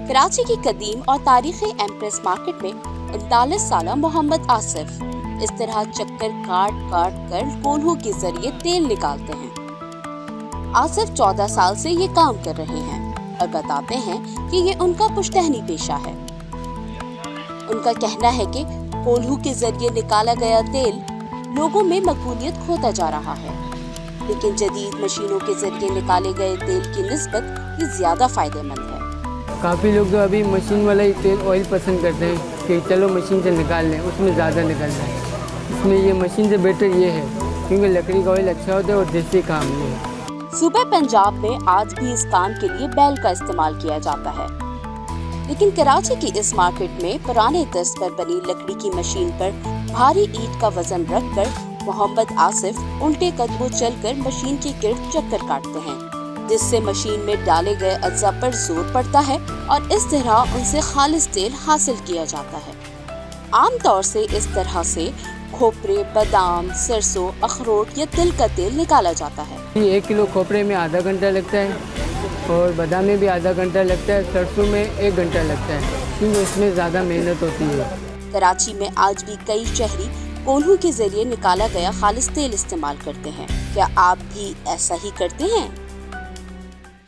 कराची की कदीम और तारीखी एम्प्रेस मार्केट में 39 साला मोहम्मद आसिफ इस तरह चक्कर काट काट कर कोल्हू के जरिए तेल निकालते हैं। आसिफ 14 साल से ये काम कर रहे हैं और बताते हैं कि ये उनका पुश्तैनी पेशा है। उनका कहना है कि कोल्हू के जरिए निकाला गया तेल लोगों में मकबूलियत खोता जा रहा है, लेकिन जदीद मशीनों के जरिए निकाले गए तेल की निस्बत ये ज्यादा फायदेमंद है। काफ़ी लोग तो अभी मशीन वाला ही तेल ऑयल पसंद करते हैं कि चलो मशीन से निकाल लें, उसमें ज़्यादा निकलता है। इसमें ये मशीन से बेटर ये है क्योंकि लकड़ी का ऑयल अच्छा होता है और देसी काम ये है। सूबे पंजाब में आज भी इस काम के लिए बैल का इस्तेमाल किया जाता है, लेकिन कराची की इस मार्केट में पुराने तर्ज पर बनी लकड़ी की मशीन पर भारी ईंट का वजन रखकर मोहम्मद आसिफ उल्टे कदमों चलकर मशीन के गिर्द चक्कर काटते हैं, जिससे मशीन में डाले गए अज्जा पर जोर पड़ता है और इस तरह उनसे खालिस तेल हासिल किया जाता है। आम तौर से इस तरह से खोपरे, बादाम, सरसों, अखरोट या तिल का तेल निकाला जाता है। 1 किलो खोपरे में आधा घंटा लगता है और बादाम में भी आधा घंटा लगता है, सरसों में 1 घंटा लगता है क्योंकि इसमें ज़्यादा मेहनत होती है। कराची में आज भी कई शहरी कोल्हू के जरिए निकाला गया खालिस तेल इस्तेमाल करते हैं। क्या आप भी ऐसा ही करते हैं?